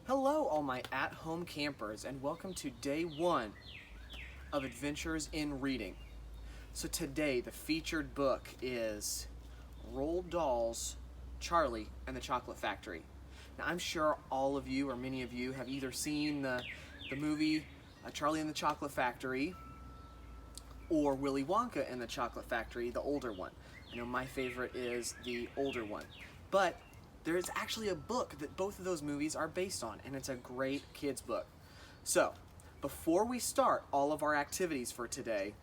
Hello, all my at-home campers, and welcome to day one of Adventures in Reading. So today, the featured book is Roald Dahl's Charlie and the Chocolate Factory. Now, I'm sure all of you, or many of you, have either seen the movie Charlie and the Chocolate Factory or Willy Wonka and the Chocolate Factory, the older one. I know my favorite is the older one. But there is actually a book that both of those movies are based on, and it's a great kids book. So, before we start all of our activities for today,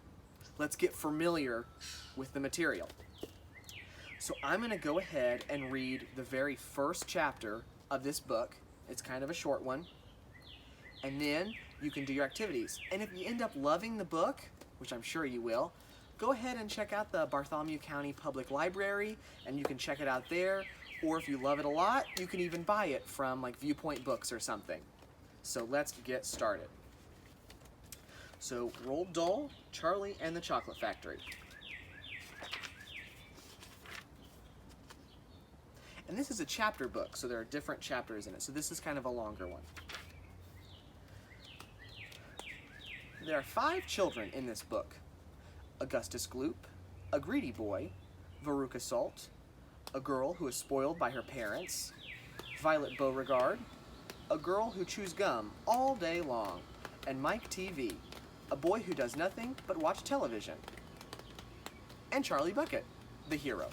let's get familiar with the material. So I'm going to go ahead and read the very first chapter of this book. It's kind of a short one. And then you can do your activities. And if you end up loving the book, which I'm sure you will, go ahead and check out the Bartholomew County Public Library, and you can check it out there. Or if you love it a lot, you can even buy it from like Viewpoint Books or something. So let's get started. So Roald Dahl, Charlie and the Chocolate Factory. And this is a chapter book, so there are different chapters in it. So this is kind of a longer one. There are 5 children in this book. Augustus Gloop, a greedy boy, Veruca Salt, a girl who is spoiled by her parents, Violet Beauregard, a girl who chews gum all day long, and Mike TV, a boy who does nothing but watch television, and Charlie Bucket, the hero.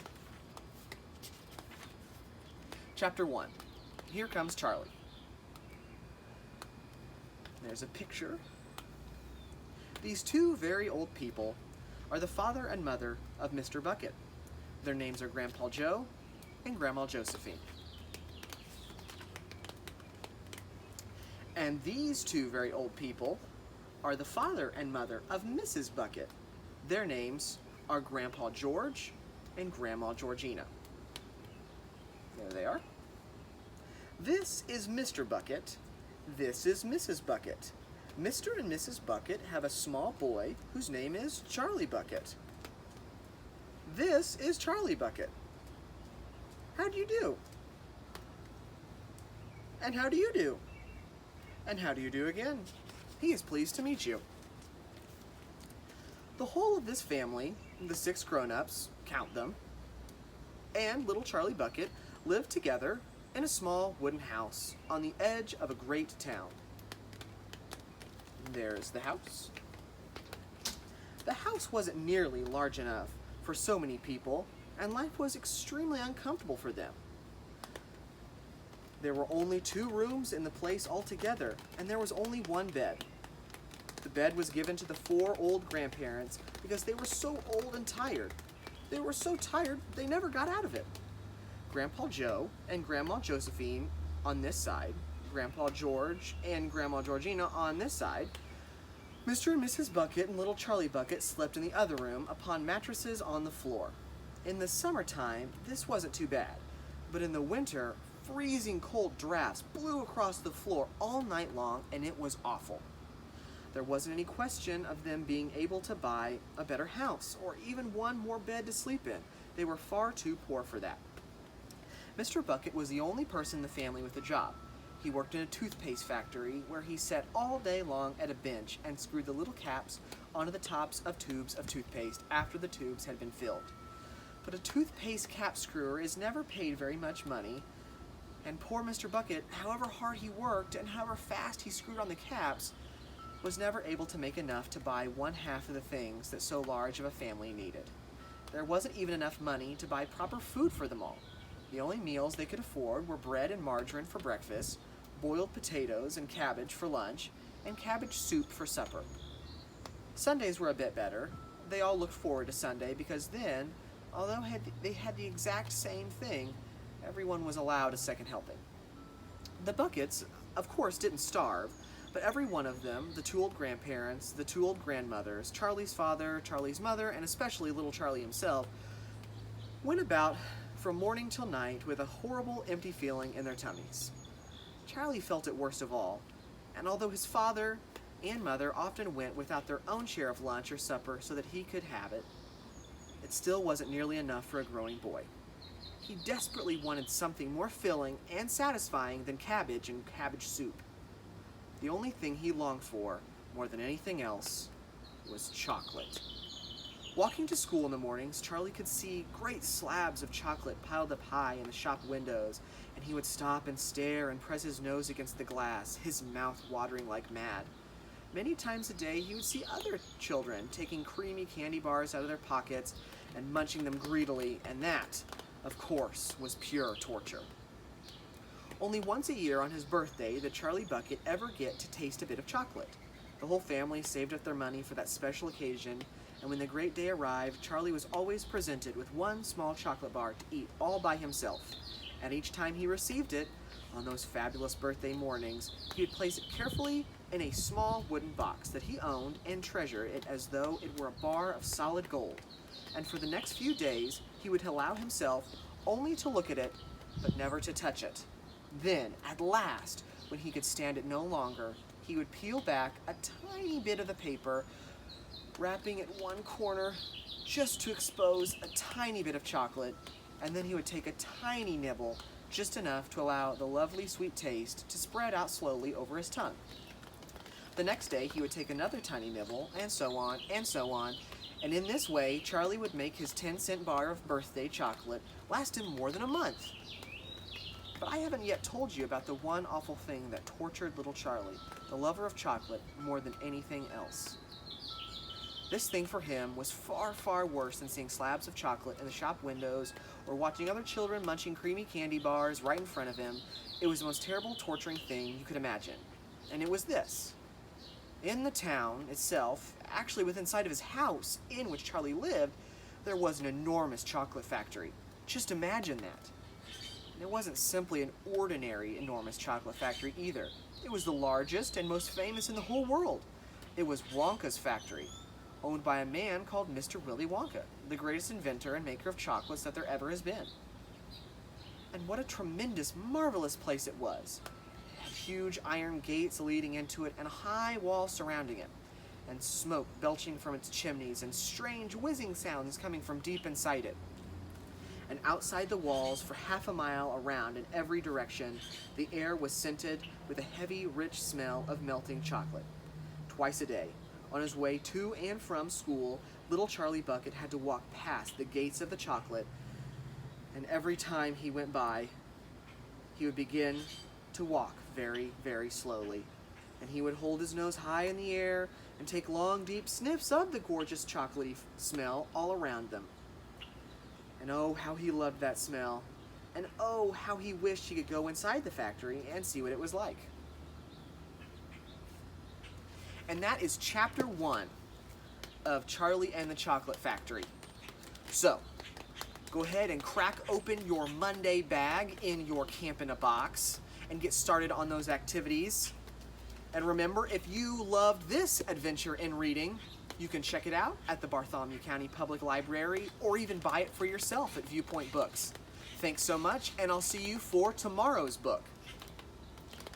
Chapter 1. Here comes Charlie. There's a picture. These 2 very old people are the father and mother of Mr. Bucket. Their names are Grandpa Joe and Grandma Josephine. And these 2 very old people are the father and mother of Mrs. Bucket. Their names are Grandpa George and Grandma Georgina. There they are. This is Mr. Bucket. This is Mrs. Bucket. Mr. and Mrs. Bucket have a small boy whose name is Charlie Bucket. This is Charlie Bucket. How do you do? And how do you do? And how do you do again? He is pleased to meet you. The whole of this family, the 6 grown-ups, count them, and little Charlie Bucket live together in a small wooden house on the edge of a great town. There's the house. The house wasn't nearly large enough for so many people, and life was extremely uncomfortable for them. There were only 2 rooms in the place altogether, and there was only 1 bed. The bed was given to the 4 old grandparents because they were so old and tired. They were so tired they never got out of it. Grandpa Joe and Grandma Josephine on this side, Grandpa George and Grandma Georgina on this side. Mr. and Mrs. Bucket and little Charlie Bucket slept in the other room upon mattresses on the floor. In the summertime, this wasn't too bad, but in the winter, freezing cold drafts blew across the floor all night long, and it was awful. There wasn't any question of them being able to buy a better house or even 1 more bed to sleep in. They were far too poor for that. Mr. Bucket was the only person in the family with a job. He worked in a toothpaste factory where he sat all day long at a bench and screwed the little caps onto the tops of tubes of toothpaste after the tubes had been filled. But a toothpaste cap screwer is never paid very much money, and poor Mr. Bucket, however hard he worked and however fast he screwed on the caps, was never able to make enough to buy 1/2 of the things that so large of a family needed. There wasn't even enough money to buy proper food for them all. The only meals they could afford were bread and margarine for breakfast, boiled potatoes and cabbage for lunch, and cabbage soup for supper. Sundays were a bit better. They all looked forward to Sunday because then, although they had the exact same thing, everyone was allowed a second helping. The Buckets, of course, didn't starve, but every one of them, the 2 old grandparents, the 2 old grandmothers, Charlie's father, Charlie's mother, and especially little Charlie himself, went about from morning till night with a horrible empty feeling in their tummies. Charlie felt it worst of all, and although his father and mother often went without their own share of lunch or supper so that he could have it, it still wasn't nearly enough for a growing boy. he desperately wanted something more filling and satisfying than cabbage and cabbage soup. The only thing he longed for, more than anything else, was chocolate. Walking to school in the mornings, Charlie could see great slabs of chocolate piled up high in the shop windows, and he would stop and stare and press his nose against the glass, his mouth watering like mad. Many times a day, he would see other children taking creamy candy bars out of their pockets and munching them greedily, and that, of course, was pure torture. Only once a year on his birthday did Charlie Bucket ever get to taste a bit of chocolate. The whole family saved up their money for that special occasion, and when the great day arrived, Charlie was always presented with one small chocolate bar to eat all by himself. And each time he received it, on those fabulous birthday mornings, he would place it carefully in a small wooden box that he owned and treasure it as though it were a bar of solid gold. And for the next few days, he would allow himself only to look at it, but never to touch it. Then, at last, when he could stand it no longer, he would peel back a tiny bit of the paper, wrapping it one corner just to expose a tiny bit of chocolate, and then he would take a tiny nibble, just enough to allow the lovely sweet taste to spread out slowly over his tongue. The next day he would take another tiny nibble, and so on, and in this way Charlie would make his 10-cent bar of birthday chocolate last him more than a month. But I haven't yet told you about the one awful thing that tortured little Charlie, the lover of chocolate, more than anything else. This thing for him was far, far worse than seeing slabs of chocolate in the shop windows or watching other children munching creamy candy bars right in front of him. It was the most terrible, torturing thing you could imagine. And it was this. In the town itself, actually within sight of his house in which Charlie lived, there was an enormous chocolate factory. Just imagine that. And it wasn't simply an ordinary enormous chocolate factory either. It was the largest and most famous in the whole world. It was Wonka's factory, owned by a man called Mr. Willy Wonka, the greatest inventor and maker of chocolates that there ever has been. And what a tremendous, marvelous place it was. It had huge iron gates leading into it and a high wall surrounding it, and smoke belching from its chimneys and strange whizzing sounds coming from deep inside it. And outside the walls, for half a mile around in every direction, the air was scented with a heavy, rich smell of melting chocolate. Twice a day, on his way to and from school, little Charlie Bucket had to walk past the gates of the chocolate, and every time he went by, he would begin to walk very, very slowly, and he would hold his nose high in the air and take long, deep sniffs of the gorgeous chocolatey smell all around them. And oh, how he loved that smell, and oh, how he wished he could go inside the factory and see what it was like. And that is chapter 1 of Charlie and the Chocolate Factory. So, go ahead and crack open your Monday bag in your Camp in a Box and get started on those activities. And remember, if you loved this adventure in reading, you can check it out at the Bartholomew County Public Library or even buy it for yourself at Viewpoint Books. Thanks so much, and I'll see you for tomorrow's book.